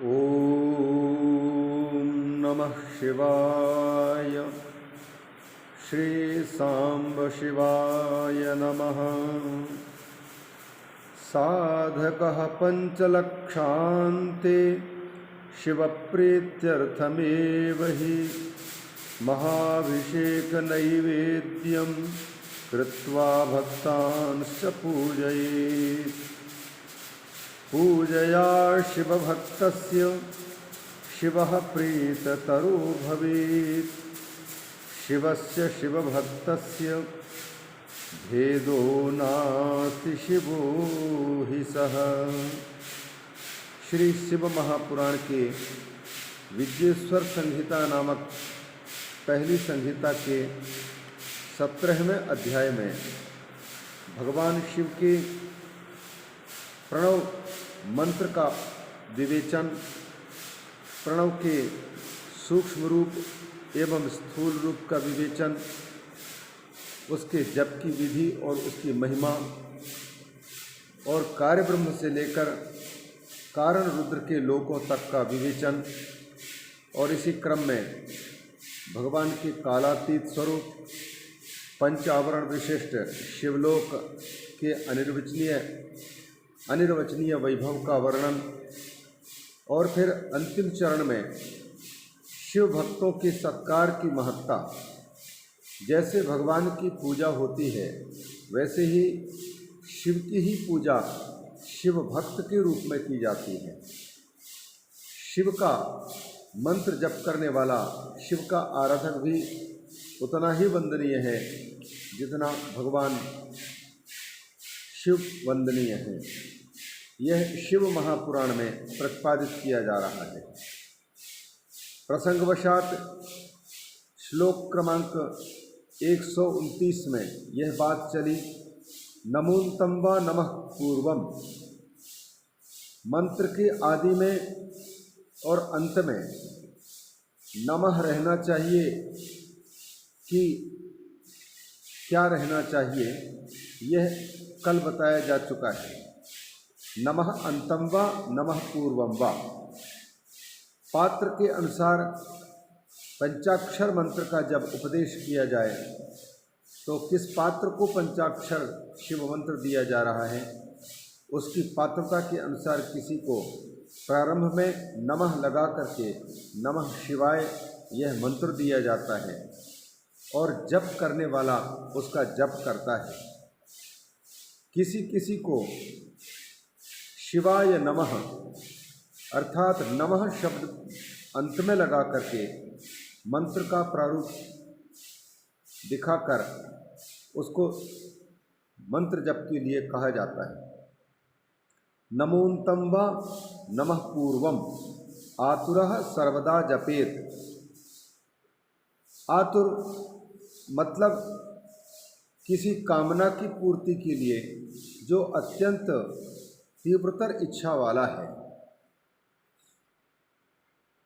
ॐ नमः शिवाय। श्री सांब शिवाय नमः। साधकः पञ्चलक्षान्ते शिवप्रीत्यर्थमेव हि महाभिषेकनैवेद्यं कृत्वा भक्तांश्च पूजयेत्। पूजया शिवभक्तस्य शिवः प्रीततरो भवेत्। शिवस्य शिवभक्तस्य भेदो नास्ति शिवो हि सः। श्री शिव महापुराण के विद्येश्वर संहिता नामक पहली संहिता के 17वें अध्याय में भगवान शिव के प्रणव मंत्र का विवेचन, प्रणव के सूक्ष्म रूप एवं स्थूल रूप का विवेचन, उसके जप की विधि और उसकी महिमा और कार्य ब्रह्म से लेकर कारण रुद्र के लोकों तक का विवेचन और इसी क्रम में भगवान के कालातीत स्वरूप पंचावरण विशिष्ट शिवलोक के अनिर्वचनीय वैभव का वर्णन और फिर अंतिम चरण में शिव भक्तों के सत्कार की महत्ता। जैसे भगवान की पूजा होती है वैसे ही शिव की ही पूजा शिव भक्त के रूप में की जाती है। शिव का मंत्र जप करने वाला शिव का आराधक भी उतना ही वंदनीय है जितना भगवान शिव वंदनीय है। यह शिव महापुराण में प्रतिपादित किया जा रहा है। प्रसंगवशात श्लोक क्रमांक 129 में यह बात चली, नमोन्तं वा नमः पूर्वम। मंत्र के आदि में और अंत में नमः रहना चाहिए कि क्या रहना चाहिए, यह कल बताया जा चुका है। नमः अंतम वा नमः पूर्वम वा। पात्र के अनुसार पंचाक्षर मंत्र का जब उपदेश किया जाए तो किस पात्र को पंचाक्षर शिव मंत्र दिया जा रहा है, उसकी पात्रता के अनुसार किसी को प्रारंभ में नमः लगा करके नमः शिवाय यह मंत्र दिया जाता है और जप करने वाला उसका जप करता है। किसी किसी को शिवाय नमः अर्थात नमः शब्द अंत में लगा करके मंत्र का प्रारूप दिखाकर उसको मंत्र जप के लिए कहा जाता है। नमोन्तं वा नमः पूर्वम आतुरः सर्वदा जपेत। आतुर मतलब किसी कामना की पूर्ति के लिए जो अत्यंत तीव्रतर इच्छा वाला है,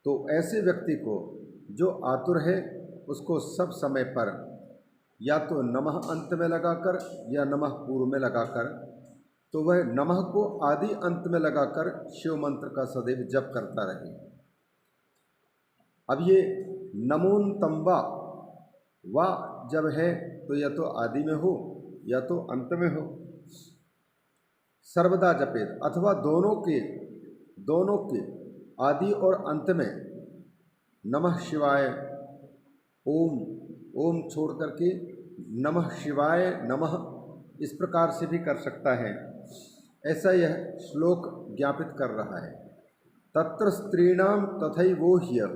तो ऐसे व्यक्ति को जो आतुर है उसको सब समय पर या तो नमः अंत में लगाकर या नमः पूर्व में लगाकर, तो वह नमः को आदि अंत में लगाकर शिव मंत्र का सदैव जप करता रहे। अब ये नमोन्तं वा जब है तो या तो आदि में हो या तो अंत में हो। सर्वदा जपेत अथवा दोनों के आदि और अंत में नमः शिवाय ओम छोड़ करके नमः शिवाय नमः इस प्रकार से भी कर सकता है। ऐसा यह श्लोक ज्ञापित कर रहा है। तत्र स्त्रीणां तथैवोह्य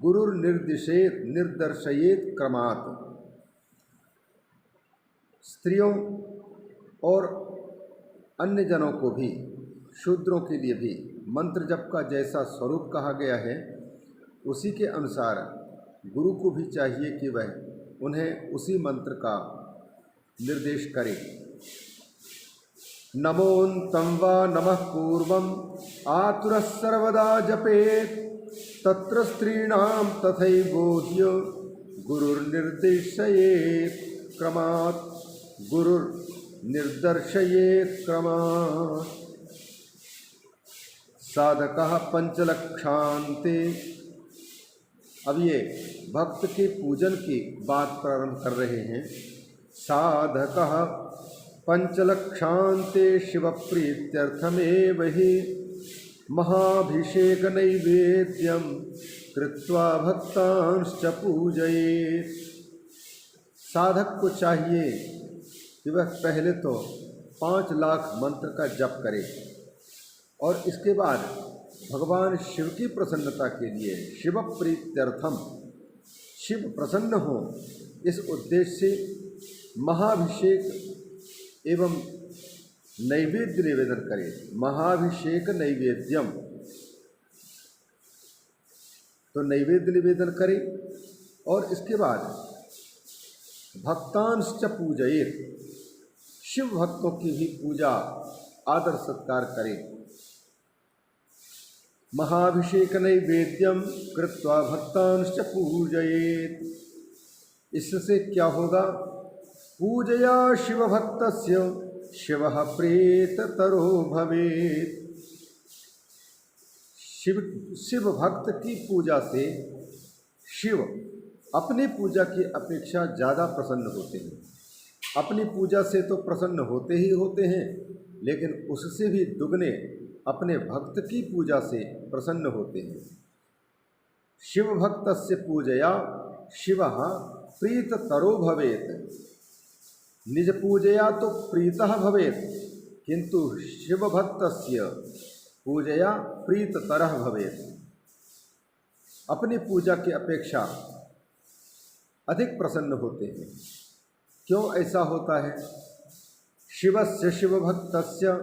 गुरुर्निर्दर्शयेत् क्रमात्। स्त्रियों और अन्य जनों को भी, शूद्रों के लिए भी मंत्र जप का जैसा स्वरूप कहा गया है उसी के अनुसार गुरु को भी चाहिए कि वह उन्हें उसी मंत्र का निर्देश करे। नमोन्तं वा नमः पूर्वम आतुरः सर्वदा जपेत्। तत्र स्त्रीणां तथैवोह्य गुरुर्निर्देशयेत् क्रमात्। गुरुर्निर्दर्शयेत् क्रमात्। साधकः पंचलक्षान्ते। अब ये भक्त के पूजन की बात प्रारंभ कर रहे हैं। साधकः पंचलक्षान्ते शिव प्रीत्यर्थमेव हि महाभिषेक नैवेद्यम कृत्वा भक्तांश्च पूजयेत्। साधक को चाहिए कि वह पहले तो 5 लाख मंत्र का जप करे और इसके बाद भगवान शिव की प्रसन्नता के लिए शिव प्रीत्यर्थम, शिव प्रसन्न हो इस उद्देश्य से महाभिषेक एवं नैवेद्य निवेदन करे। महाभिषेक नैवेद्यम, तो नैवेद्य निवेदन करे और इसके बाद भक्तांश्च पूजयेत्, शिव भक्तों की भी पूजा आदर सत्कार करे। महाभिषेक नैवेद्यम कृत्वा भक्तांश्च पूजयेत्। इससे क्या होगा? पूजया शिव भक्तस्य शिवः प्रीततरो भवेत्। शिव भक्त की पूजा से शिव अपनी पूजा की अपेक्षा ज़्यादा प्रसन्न होते हैं। अपनी पूजा से तो प्रसन्न होते ही होते हैं, लेकिन उससे भी दुगने अपने भक्त की पूजा से प्रसन्न होते हैं। शिव भक्तस्य पूजया शिवः प्रीततरो भवेत्। निज पूजया तो प्रीतः भवेत्, किंतु शिव भक्तस्य पूजया प्रीततरः भवेत्। अपनी पूजा की अपेक्षा अधिक प्रसन्न होते हैं। क्यों ऐसा होता है? शिवस्य शिवभक्तस्य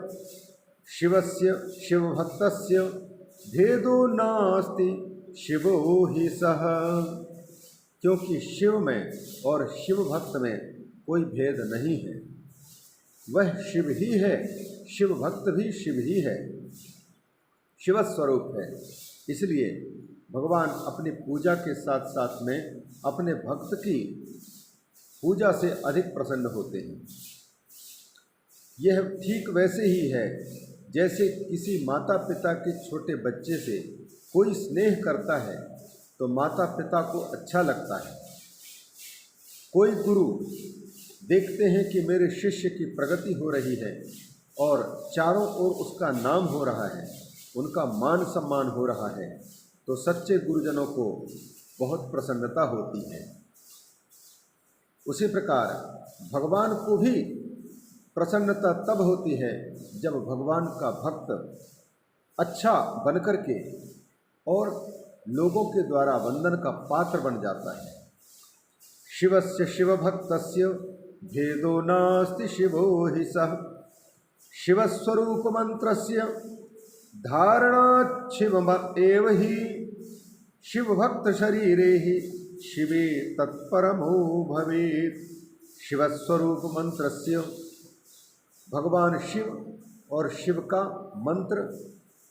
शिवस्य शिवभक्तस्य भेदो नास्ति शिवो हि सः। क्योंकि शिव में और शिव भक्त में कोई भेद नहीं है, वह शिव ही है, शिव भक्त भी शिव ही है, शिव स्वरूप है। इसलिए भगवान अपनी पूजा के साथ साथ में अपने भक्त की पूजा से अधिक प्रसन्न होते हैं। यह ठीक वैसे ही है जैसे किसी माता पिता के छोटे बच्चे से कोई स्नेह करता है तो माता पिता को अच्छा लगता है। कोई गुरु देखते हैं कि मेरे शिष्य की प्रगति हो रही है और चारों ओर उसका नाम हो रहा है, उनका मान सम्मान हो रहा है, तो सच्चे गुरुजनों को बहुत प्रसन्नता होती है। उसी प्रकार भगवान को भी प्रसन्नता तब होती है जब भगवान का भक्त अच्छा बनकर के और लोगों के द्वारा वंदन का पात्र बन जाता है। शिवस्य शिवभक्तस्य भेदो नास्ति शिवो हि सः। शिवस्वरूप मंत्रस्य धारणात् शिवम् एव हि शिवभक्त शरीरे ही शिवे तत्परमो भवेत्। शिवस्वरूप मंत्रस्य, भगवान शिव और शिव का मंत्र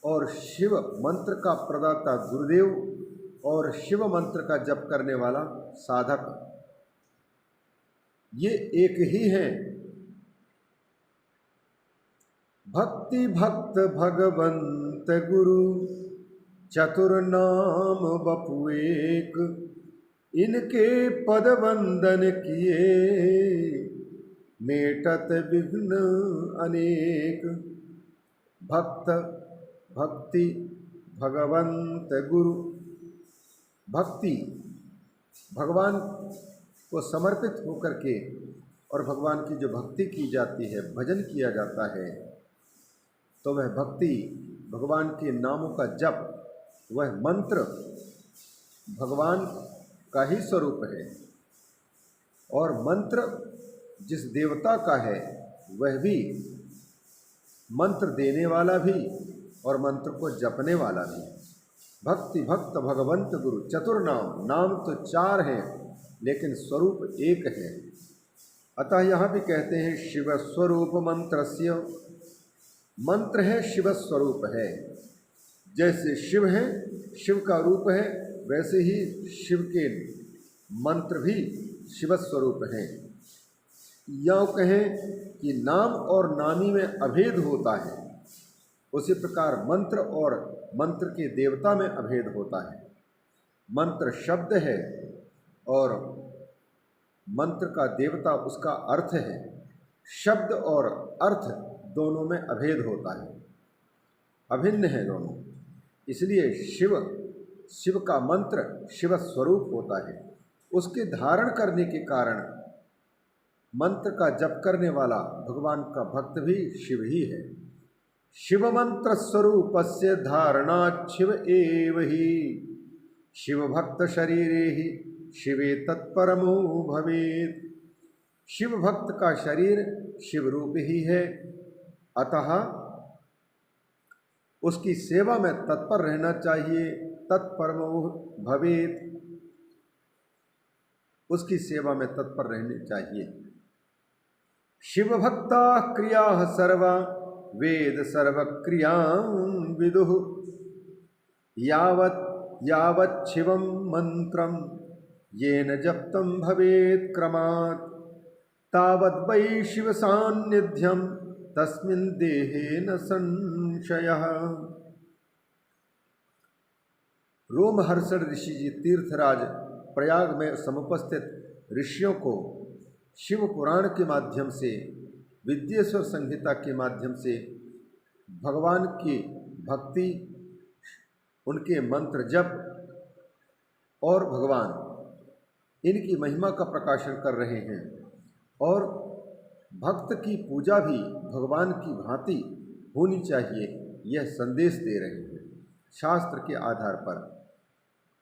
और शिव मंत्र का प्रदाता गुरुदेव और शिव मंत्र का जप करने वाला साधक, ये एक ही हैं। भक्ति भक्त भगवंत गुरु चतुर्नाम बपु एक, इनके पद वंदन किए मेटत विघ्न अनेक। भक्त भक्ति भगवंत गुरु, भक्ति भगवान को समर्पित होकर के और भगवान की जो भक्ति की जाती है, भजन किया जाता है, तो वह भक्ति भगवान के नामों का जप, वह मंत्र भगवान का ही स्वरूप है। और मंत्र जिस देवता का है वह भी मंत्र देने वाला भी और मंत्र को जपने वाला भी। भक्ति भक्त भगवंत गुरु चतुर्नाम, नाम तो 4 हैं लेकिन स्वरूप एक है। अतः यहाँ भी कहते हैं शिव स्वरूप मंत्रस्य, मंत्र है शिव स्वरूप है। जैसे शिव है, शिव का रूप है, वैसे ही शिव के मंत्र भी शिव स्वरूप हैं। या कहें कि नाम और नामी में अभेद होता है। उसी प्रकार मंत्र और मंत्र के देवता में अभेद होता है। मंत्र शब्द है और मंत्र का देवता उसका अर्थ है। शब्द और अर्थ दोनों में अभेद होता है, अभिन्न है दोनों। इसलिए शिव का मंत्र शिव स्वरूप होता है। उसके धारण करने के कारण मंत्र का जप करने वाला भगवान का भक्त भी शिव ही है। शिव मंत्र स्वरूपस्य धारणा शिव एव ही शिव भक्त शरीरे ही शिवे तत्परमो भवेत्। शिव भक्त का शरीर शिव रूप ही है, अतः उसकी सेवा में तत्पर रहना चाहिए। तत्परमो भवेत्, उसकी सेवा में तत्पर रहने चाहिए। शिव भक्ता क्रिया सर्वा वेद सर्व क्रिया विदुः यावत् शिवं मंत्रम येन जप्तं भवेत् क्रमात् तावद् वै शिव सान्निध्यं तस्मिन् देहे न संशयः। रोमहर्षण ऋषि जी तीर्थराज प्रयाग में समुपस्थित ऋषियों को शिव पुराण के माध्यम से, विद्येश्वर संहिता के माध्यम से भगवान की भक्ति, उनके मंत्र जप और भगवान इनकी महिमा का प्रकाशन कर रहे हैं। और भक्त की पूजा भी भगवान की भांति होनी चाहिए, यह संदेश दे रहे हैं शास्त्र के आधार पर।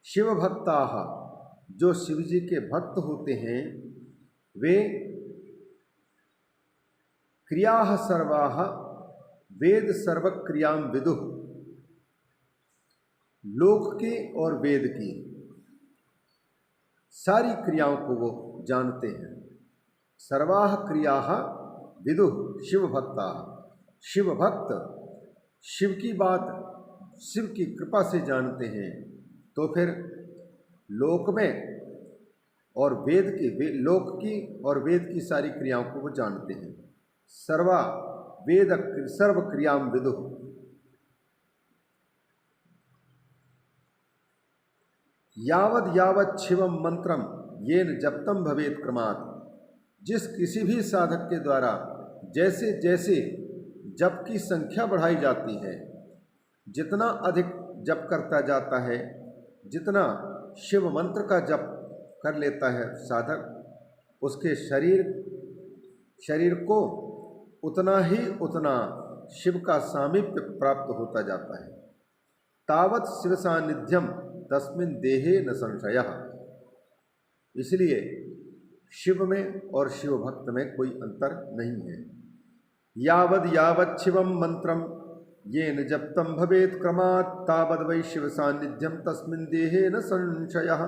शिव भक्ताः, जो शिव जी के भक्त होते हैं, वे क्रियाः सर्वाः वेद सर्व क्रियां विदुः, लोक के और वेद की सारी क्रियाओं को वो जानते हैं। सर्वाः क्रियाः विदुः शिव भक्ता, शिव भक्त शिव की बात शिव की कृपा से जानते हैं, तो फिर लोक में और वेद की लोक की और वेद की सारी क्रियाओं को वो जानते हैं। सर्व क्रियां विदुः, यावत् शिवम मंत्रम येन जप्तम भवेत् क्रमात्, जिस किसी भी साधक के द्वारा जैसे जैसे जप की संख्या बढ़ाई जाती है, जितना अधिक जप करता जाता है, जितना शिव मंत्र का जप कर लेता है साधक, उसके शरीर को उतना शिव का सामीप्य प्राप्त होता जाता है। तावत् शिव सानिध्यम तस्मिन् देहे न संशयः, इसलिए शिव में और शिव भक्त में कोई अंतर नहीं है। यावत् शिवम मंत्रम येन जप्तं भवेत् क्रमात् तावद् वै शिव सानिध्यम तस्मिन् देहे न संशयः,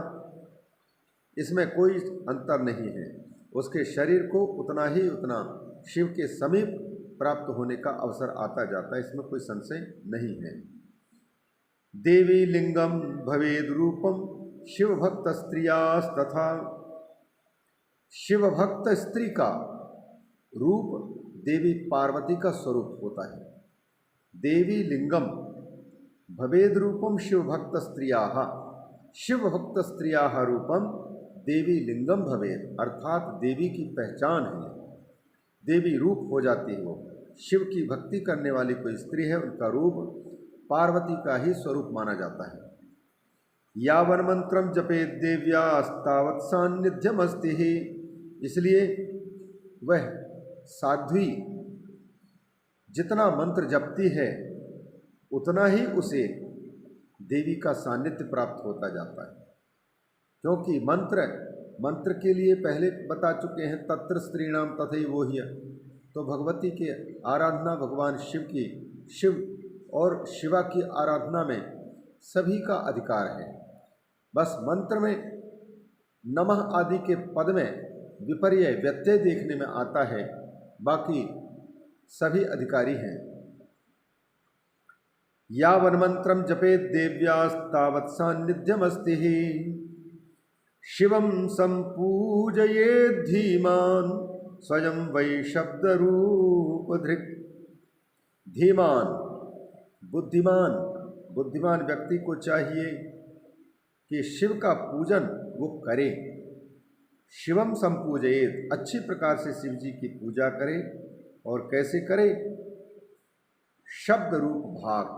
इसमें कोई अंतर नहीं है। उसके शरीर को उतना शिव के समीप प्राप्त होने का अवसर आता जाता है, इसमें कोई संशय नहीं है। देवी लिंगम भवेद रूपम शिव भक्त स्त्रियास्तथा, शिव भक्त स्त्री का रूप देवी पार्वती का स्वरूप होता है। देवी लिंगम भवेद रूपम शिव भक्त स्त्रियाः, शिव भक्त स्त्रियाः रूपम देवी लिंगम भवेद, अर्थात देवी की पहचान है, देवी रूप हो जाती है। वो शिव की भक्ति करने वाली कोई स्त्री है, उनका रूप पार्वती का ही स्वरूप माना जाता है। यावन मंत्रम जपेत देव्यास्तावत् सान्निध्यम अस्ति ही, इसलिए वह साध्वी जितना मंत्र जपती है उतना ही उसे देवी का सान्निध्य प्राप्त होता जाता है। क्योंकि मंत्र के लिए पहले बता चुके हैं, तत्र स्त्रीणाम तथैव ह्य, तो भगवती की आराधना, भगवान शिव और शिवा की आराधना में सभी का अधिकार है। बस मंत्र में नमः आदि के पद में विपर्य व्यत्यय देखने में आता है, बाकी सभी अधिकारी हैं। यावन मंत्रम जपेत देव्यास्तावत् सान्निध्यमस्ति ही शिवं संपूजयेत् धीमान् स्वयं वै शब्द रूप धृक्। धीमान बुद्धिमान व्यक्ति को चाहिए कि शिव का पूजन वो करे। शिवम संपूजयेत, अच्छी प्रकार से शिव जी की पूजा करे। और कैसे करे? शब्द रूप भाग,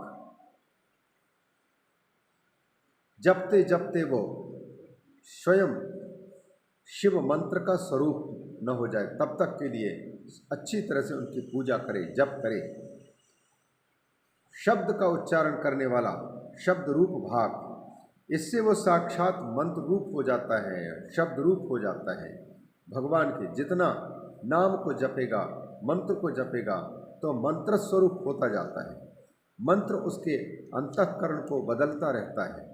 जपते जपते वो स्वयं शिव मंत्र का स्वरूप न हो जाए तब तक के लिए अच्छी तरह से उनकी पूजा करे, जप करे। शब्द का उच्चारण करने वाला शब्द रूप भाग, इससे वो साक्षात मंत्र रूप हो जाता है, शब्द रूप हो जाता है भगवान के। जितना नाम को जपेगा, मंत्र को जपेगा, तो मंत्र स्वरूप होता जाता है। मंत्र उसके अंतःकरण को बदलता रहता है।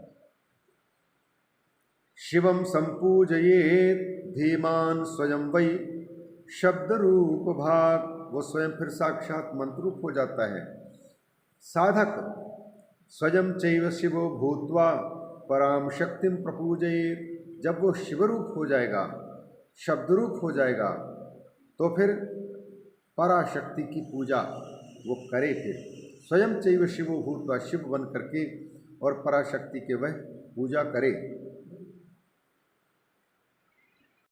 शिवम संपूजयेत धीमान स्वयं वै शब्द रूप भाग, वो स्वयं फिर साक्षात मंत्र रूप हो जाता है। साधक स्वयं चैव शिवो भूत्वा पराम शक्तिम प्रपूजयेत, जब वो शिवरूप हो जाएगा, शब्दरूप हो जाएगा, तो फिर पराशक्ति की पूजा वो करे। फिर स्वयं चैव शिवो भूत्वा, शिव बन करके और पराशक्ति के वह पूजा करे।